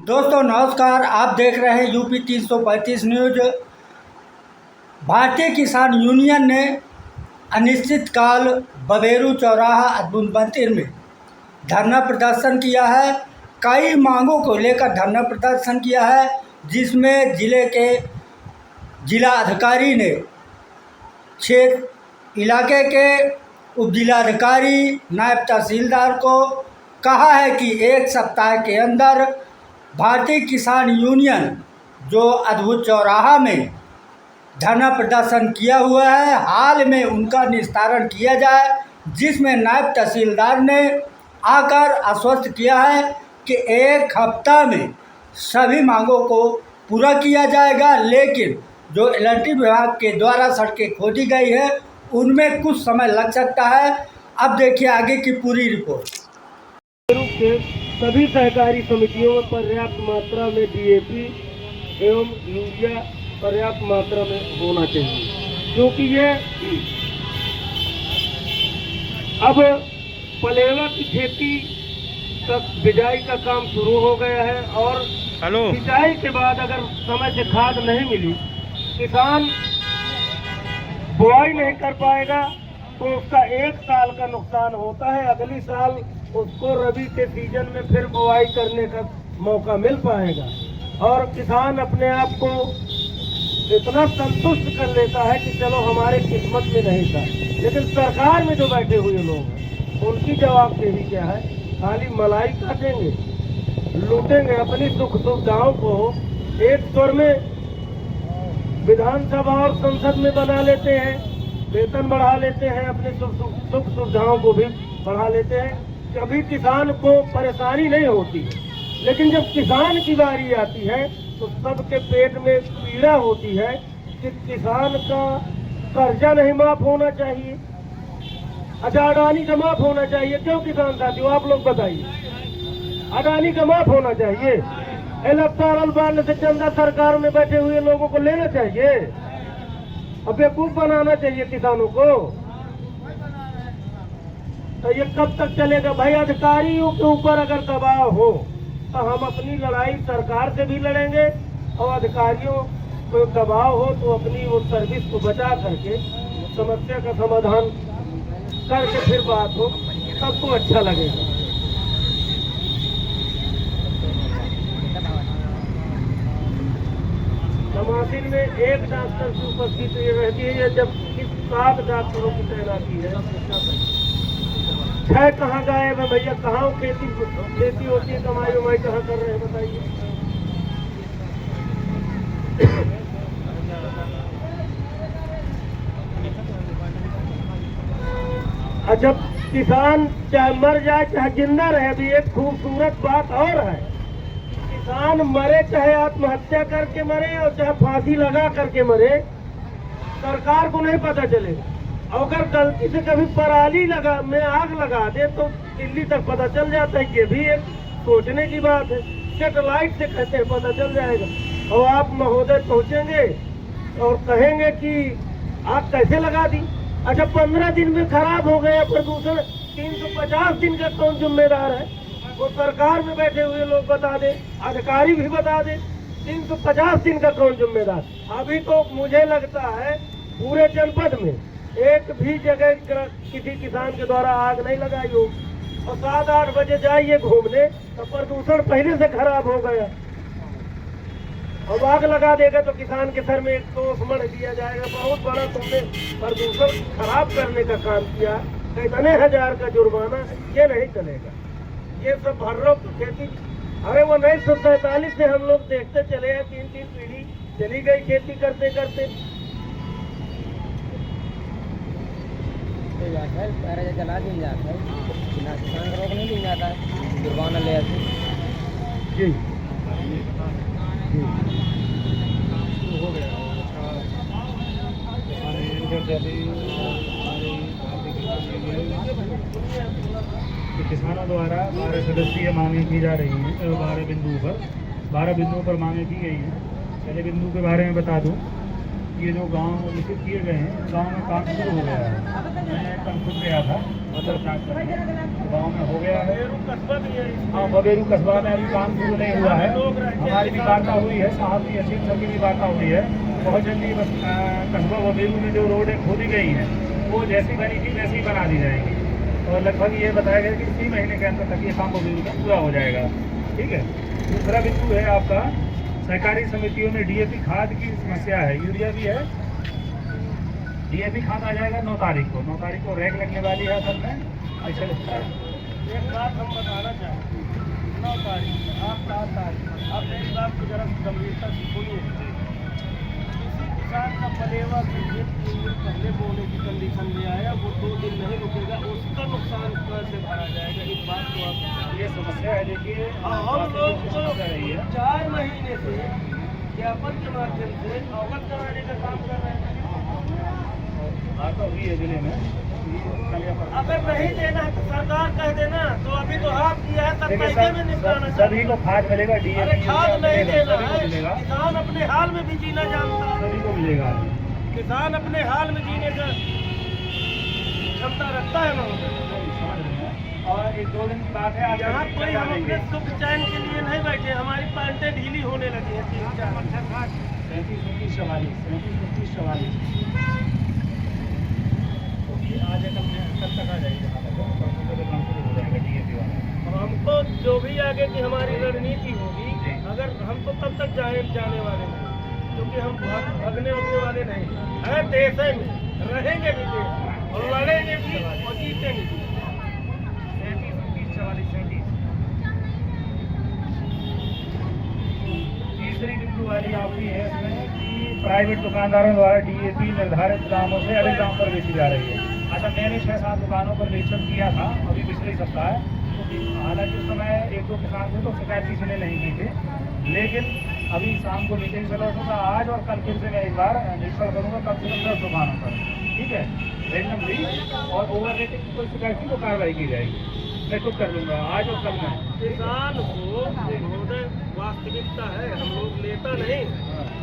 दोस्तों नमस्कार, आप देख रहे हैं यूपी 335 न्यूज। भारतीय किसान यूनियन ने अनिश्चितकाल बबेरू चौराहा अद्भुत मंदिर में धरना प्रदर्शन किया है। कई मांगों को लेकर धरना प्रदर्शन किया है, जिसमें जिले के जिला अधिकारी ने क्षेत्र इलाके के उपजिलाधिकारी नायब तहसीलदार को कहा है कि एक सप्ताह के अंदर भारतीय किसान यूनियन जो अद्भुत चौराहा में धरना प्रदर्शन किया हुआ है, हाल में उनका निस्तारण किया जाए, जिसमें नायब तहसीलदार ने आकर आश्वस्त किया है कि एक हफ्ता में सभी मांगों को पूरा किया जाएगा। लेकिन जो इलेक्ट्रिक विभाग के द्वारा सड़कें खोदी गई है उनमें कुछ समय लग सकता है। अब देखिए आगे की पूरी रिपोर्ट। सभी सहकारी समितियों में पर्याप्त मात्रा में डीएपी एवं यूरिया पर्याप्त मात्रा में होना चाहिए, क्योंकि ये अब पलेवा की खेती का बिजाई का काम शुरू हो गया है और बिजाई के बाद अगर समय से खाद नहीं मिली, किसान बुआई नहीं कर पाएगा तो उसका एक साल का नुकसान होता है। अगली साल उसको रबी के सीजन में फिर बुआई करने का मौका मिल पाएगा और किसान अपने आप को इतना संतुष्ट कर लेता है कि चलो हमारे किस्मत में नहीं था। लेकिन सरकार में जो बैठे हुए लोग हैं उनकी जवाबदेही क्या है? खाली मलाई काटेंगे, लूटेंगे, अपनी सुख सुविधाओं को एक स्वर में विधानसभा और संसद में बना लेते हैं, वेतन बढ़ा लेते हैं, अपनी सुख सुविधाओं को भी बढ़ा लेते हैं। कभी किसान को परेशानी नहीं होती, लेकिन जब किसान की बारी आती है तो सबके पेट में पीड़ा होती है कि किसान का कर्जा नहीं माफ होना चाहिए, अडानी का माफ होना चाहिए। क्यों किसान साथियों आप लोग बताइए, अडानी का माफ होना चाहिए, इलेक्टोरल बॉन्ड से चंदा सरकार में बैठे हुए लोगों को लेना चाहिए, अब बेवकूफ बनाना चाहिए किसानों को। तो ये कब तक चलेगा भाई? अधिकारियों के ऊपर अगर दबाव हो तो हम अपनी लड़ाई सरकार से भी लड़ेंगे और अधिकारियों को दबाव हो तो अपनी वो सर्विस को बचा करके समस्या का समाधान करके फिर बात हो, सबको अच्छा लगेगा। तमाशिल में एक डॉक्टर की उपस्थिति रहती है, जब 7 डॉक्टरों की तैनाती है। 6 कहाँ गायब है भैया? कहाँ खेती होती है, कमाई उमाई कहाँ कर रहे हैं बताइए? अच्छा, किसान चाहे मर जाए चाहे जिंदा रहे, अभी एक खूबसूरत बात और है, किसान मरे चाहे आत्महत्या करके मरे और चाहे फांसी लगा करके मरे, सरकार को नहीं पता चलेगा। अगर गलती से कभी पराली में आग लगा दे तो दिल्ली तक पता चल जाता है। ये भी एक सोचने की बात है, सैटेलाइट से कहते हैं पता चल जाएगा। और आप महोदय पहुंचेंगे और कहेंगे कि आग कैसे लगा दी। अच्छा, 15 दिन में खराब हो गया प्रदूषण, 350 दिन का कौन जिम्मेदार है? वो सरकार में बैठे हुए लोग बता दे, अधिकारी भी बता दे, 350 दिन का कौन जिम्मेदार? अभी तो मुझे लगता है पूरे जनपद में एक भी जगह किसी किसान के द्वारा आग नहीं लगाई हो। और 7-8 बजे जाइए घूमने तो प्रदूषण पहले से खराब हो गया, और आग लगा देगा तो किसान के सर में एक दोष मढ़ दिया जाएगा, बहुत बड़ा तुमने प्रदूषण खराब करने का काम किया, कितने हजार का जुर्माना। ये नहीं चलेगा, ये सब भर्रों की खेती। अरे वो 1947 से हम लोग देखते चले हैं, 3 पीढ़ी चली गई खेती करते करते। चला दिया जाता है, बिना किसान रोक नहीं दिया जाता है, जुर्माना ले आते। जी हो गया किसानों द्वारा 12 सदस्यीय मांगे की जा रही हैं। 12 बिंदुओं पर मांगे की गई हैं। पहले बिंदु के बारे में बता दूं ये जो गांव लिखित किए गए हैं, गांव में काम शुरू हो गया है। मैं कल खुद गया था मतलब गांव में हो गया है। हाँ, बबेरू कस्बा में अभी काम शुरू नहीं हुआ है। हमारी भी वार्ता हुई है, साहब की अच्छी सबकी भी वार्ता हुई है। बहुत जल्दी बस कस्बा बबेरू में जो रोडें खोदी गई हैं वो जैसी बनी थी वैसी बना दी जाएगी और लगभग ये बताया गया कि 3 महीने के अंदर तक ये काम बबेरू का पूरा हो जाएगा। ठीक है। दूसरा बिंदु है आपका सहकारी समितियों में डीएपी खाद की समस्या है। यूरिया भी है, डीएपी खाद आ जाएगा 9 तारीख को। 9 तारीख को रैक लगने वाली है असल में। एक बात हम बताना चाहेंगे, 9 तारीख आप 7 तारीख आप मेरी बात को जरा गंभीरता से सुनिए। किसी किसान का पलेवा से 1-3 दिन पहले बोने की कंडीशन ले आया, वो 2 दिन नहीं रुकेगा, उसका नुकसान कैसे भरा जाएगा? इस बात को आप ये समस्या है। देखिए हम लोग को रही है 4 महीने से ज्ञापन के माध्यम से अवगत कराने का काम कर रहे हैं। बात हुई है जिले में। अगर नहीं देना है तो सरकार कह देना, तो अभी तो हाथ किया है, तब महीने में निपटाना चाहिए। सभी को खाद मिलेगा, अरे डीएपी खाद नहीं देना सभी को है, मिलेगा, किसान अपने हाल में भी जीना जानता है। सभी को मिलेगा। किसान अपने हाल में जीने का क्षमता रखता है महोदय। और 1-2 दिन की बात है, यहाँ कोई हम अपने सुख चैन के लिए नहीं बैठे, हमारी पैंटें ढीली होने लगी है 3-4। 37-29-44 आज कल तक आ जाएगी। काम शुरू हो जाएगा डीएपी वाला। हमको जो भी आगे की हमारी रणनीति होगी, अगर हम तो तब तक जाने वाले नहीं, क्योंकि हम भागने उगने वाले नहीं है। देश में रहेंगे भी देश और लड़ेंगे भी और जीतेंगे भी। 37-29-44 तीसरी बिंदु वाली आपकी है इसमें कि प्राइवेट दुकानदारों द्वारा डीएपी निर्धारित दामों से अधिक दाम पर बेची जा रही है। अच्छा, मैंने 6-7 दुकानों पर निरीक्षण किया था अभी पिछले सप्ताह। हालांकि उस समय 1-2 किसान थे तो शिकायत किसी ने नहीं की थी, लेकिन अभी शाम को मीटिंग चला होगा, आज और कल फिर से मैं एक बार निरीक्षण करूँगा कम से कम 10 दुकानों पर। ठीक है, रेंडमली, और ओवर रेटिंग की कोई शिकायत की तो कार्रवाई की जाएगी। मैं खुद कर लूँगा आज और कल में। किसान को महोदय वास्तविकता है, हम लोग नेता नहीं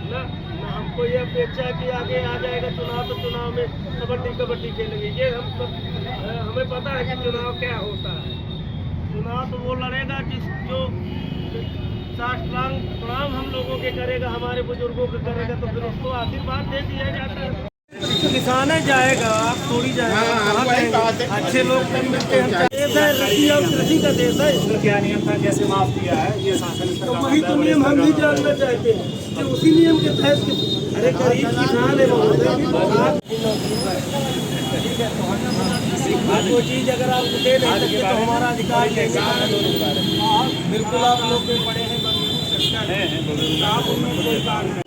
ना हमको ये अपेक्षा है कि आगे आ जाएगा चुनाव तो चुनाव में कबड्डी खेलेंगे। ये हम सब हमें पता है कि चुनाव क्या होता है। चुनाव तो वो लड़ेगा जो साष्टांग प्रणाम हम लोगों के करेगा, हमारे बुजुर्गों के करेगा, तो फिर उसको आशीर्वाद दे दिया जाता है। किसान जाएगा, आप थोड़ी जाएगा, अच्छे लोग मिलते हैं। रसी और कृषि का देश है, उसका क्या नियम था, कैसे माफ किया है, ये शासन तो वही तो नियम हम भी जानना चाहते हैं कि उसी नियम के तहत। अरे गरीब किसान है कोई चीज अगर आप दे नहीं सकते तो हमारा अधिकार बिल्कुल। आप लोग के बड़े हैं, आप उनमें कोई काम नहीं।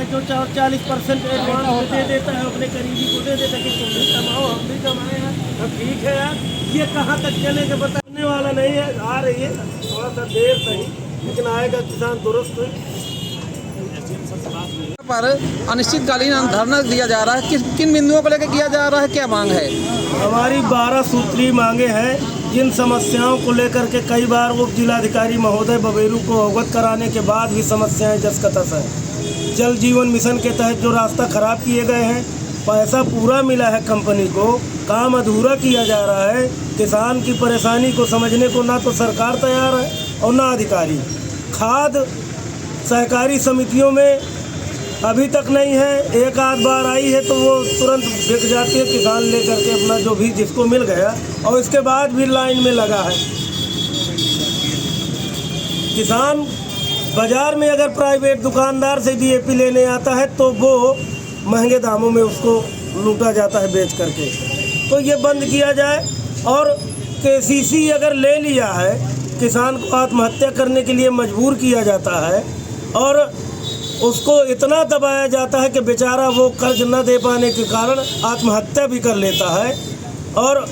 जो 40% एडवांस दे देता है अपने करीबी को दे देता है कि तुम भी कमाओ हम भी कमाए हैं। अब ठीक है यार, ये कहाँ तक चलेगा बताने वाला नहीं है। आ रही है थोड़ा सा देर सही, लेकिन आएगा किसान दुरुस्त पर अनिश्चितकालीन धरना दिया जा रहा है। किन बिंदुओं को लेकर किया जा रहा है, क्या मांग है? हमारी 12 सूत्री मांगे हैं, जिन समस्याओं को लेकर के कई बार उप जिलाधिकारी महोदय बबेरू को अवगत कराने के बाद भी समस्याएं जस का तस है। जल जीवन मिशन के तहत जो रास्ता खराब किए गए हैं, पैसा पूरा मिला है कंपनी को, काम अधूरा किया जा रहा है। किसान की परेशानी को समझने को ना तो सरकार तैयार है और ना अधिकारी। खाद सहकारी समितियों में अभी तक नहीं है, एक आध बार आई है तो वो तुरंत बिक जाती है, किसान लेकर के अपना जो भी जिसको मिल गया, और इसके बाद भी लाइन में लगा है। किसान बाजार में अगर प्राइवेट दुकानदार से डीएपी लेने आता है तो वो महंगे दामों में उसको लूटा जाता है बेच करके, तो ये बंद किया जाए। और केसीसी अगर ले लिया है, किसान को आत्महत्या करने के लिए मजबूर किया जाता है और उसको इतना दबाया जाता है कि बेचारा वो कर्ज न दे पाने के कारण आत्महत्या भी कर लेता है। और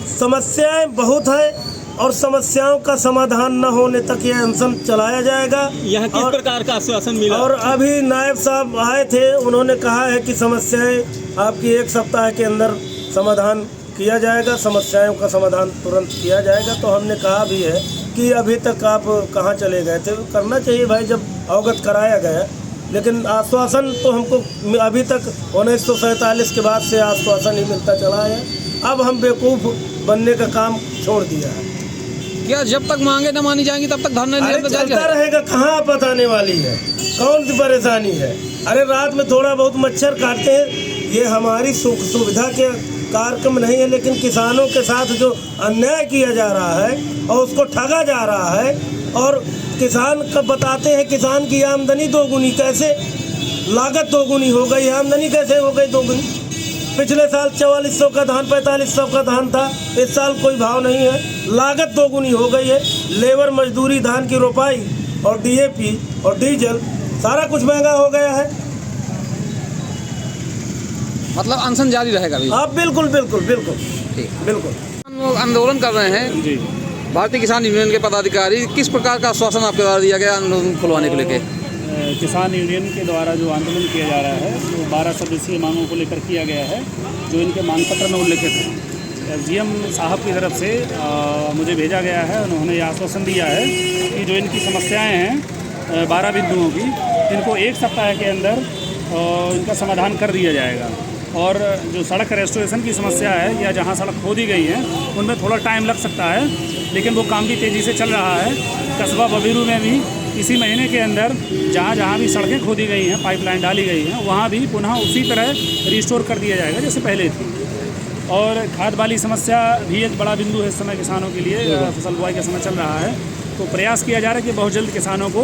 समस्याएं बहुत हैं और समस्याओं का समाधान न होने तक ये अनशन चलाया जाएगा। यहाँ किस प्रकार का आश्वासन मिला? और अभी नायब साहब आए थे, उन्होंने कहा है कि समस्याएं आपकी 1 सप्ताह के अंदर समाधान किया जाएगा, समस्याओं का समाधान तुरंत किया जाएगा। तो हमने कहा भी है कि अभी तक आप कहाँ चले गए थे, करना चाहिए भाई जब अवगत कराया गया, लेकिन आश्वासन तो हमको अभी तक 1947 के बाद से आश्वासन ही मिलता चला है। अब हम बेवकूफ़ बनने का काम छोड़ दिया है। क्या जब तक मांगे न मानी जाएंगी तब तक धरना अरे निरंतर जारी चलता रहेगा? रहेगा, कहाँ आपत आने वाली है, कौन सी परेशानी है। अरे रात में थोड़ा बहुत मच्छर काटते हैं, ये हमारी सुख सुविधा के कार्यक्रम नहीं है, लेकिन किसानों के साथ जो अन्याय किया जा रहा है और उसको ठगा जा रहा है, और किसान का बताते हैं किसान की आमदनी दोगुनी, कैसे लागत दोगुनी हो गई, आमदनी कैसे हो गई दोगुनी। पिछले साल 4400 का धान 4500 का धान था, इस साल कोई भाव नहीं है, लागत दोगुनी हो गई है। लेबर मजदूरी, धान की रोपाई और DAP और डीजल सारा कुछ महंगा हो गया है। मतलब अनशन जारी रहेगा अभी? आप बिल्कुल बिल्कुल बिल्कुल ठीक, बिल्कुल। हम लोग आंदोलन कर रहे हैं जी। भारतीय किसान यूनियन के पदाधिकारी, किस प्रकार का आश्वासन आपके द्वारा दिया गया आंदोलन खुलवाने को लेकर? किसान यूनियन के द्वारा जो आंदोलन किया जा रहा है वो 12 सदस्यीय मांगों को लेकर किया गया है, जो इनके मांग पत्र में उल्लिखित है। SDM साहब की तरफ से मुझे भेजा गया है, उन्होंने ये आश्वासन दिया है कि जो इनकी समस्याएं हैं 12 बिंदुओं की, इनको 1 सप्ताह के अंदर इनका समाधान कर दिया जाएगा। और जो सड़क रेस्टोरेशन की समस्या है या जहाँ सड़क खोदी गई है उनमें थोड़ा टाइम लग सकता है, लेकिन वो काम भी तेज़ी से चल रहा है। कस्बा बबीरू में भी इसी महीने के अंदर जहाँ जहाँ भी सड़कें खोदी गई हैं, पाइपलाइन डाली गई हैं, वहाँ भी पुनः उसी तरह रिस्टोर कर दिया जाएगा जैसे पहले थी। और खाद वाली समस्या भी एक बड़ा बिंदु है इस समय किसानों के लिए, फसल बुआई का समय चल रहा है, तो प्रयास किया जा रहा है कि बहुत जल्द किसानों को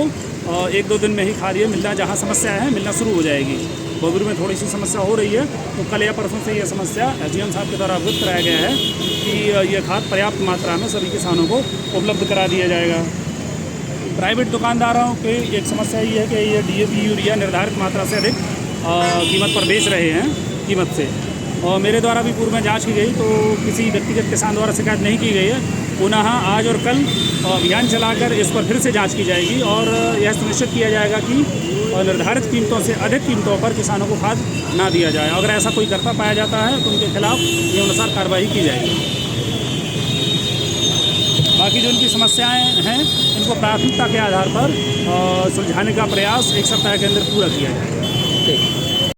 1-2 दिन में ही खाद ये मिलना, जहाँ समस्या है मिलना शुरू हो जाएगी। बबीरू में थोड़ी सी समस्या हो रही है, तो कल या परसों से ये समस्या SDM साहब के द्वारा अवगत कराया गया है कि ये खाद पर्याप्त मात्रा में सभी किसानों को उपलब्ध करा दिया जाएगा। प्राइवेट दुकानदारों की एक समस्या ये है कि ये DAP यूरिया निर्धारित मात्रा से अधिक कीमत पर बेच रहे हैं कीमत से, और मेरे द्वारा भी पूर्व में जांच की गई तो किसी व्यक्तिगत किसान द्वारा शिकायत नहीं की गई है। पुनः आज और कल अभियान चलाकर इस पर फिर से जांच की जाएगी और यह सुनिश्चित किया जाएगा कि निर्धारित कीमतों से अधिक कीमतों पर किसानों को खाद ना दिया जाए। अगर ऐसा कोई करता पाया जाता है तो उनके खिलाफ नियमानुसार कार्रवाई की जाएगी। बाकी जो इनकी समस्याएं हैं इनको प्राथमिकता के आधार पर सुलझाने का प्रयास 1 सप्ताह के अंदर पूरा किया जाएगा। ठीक।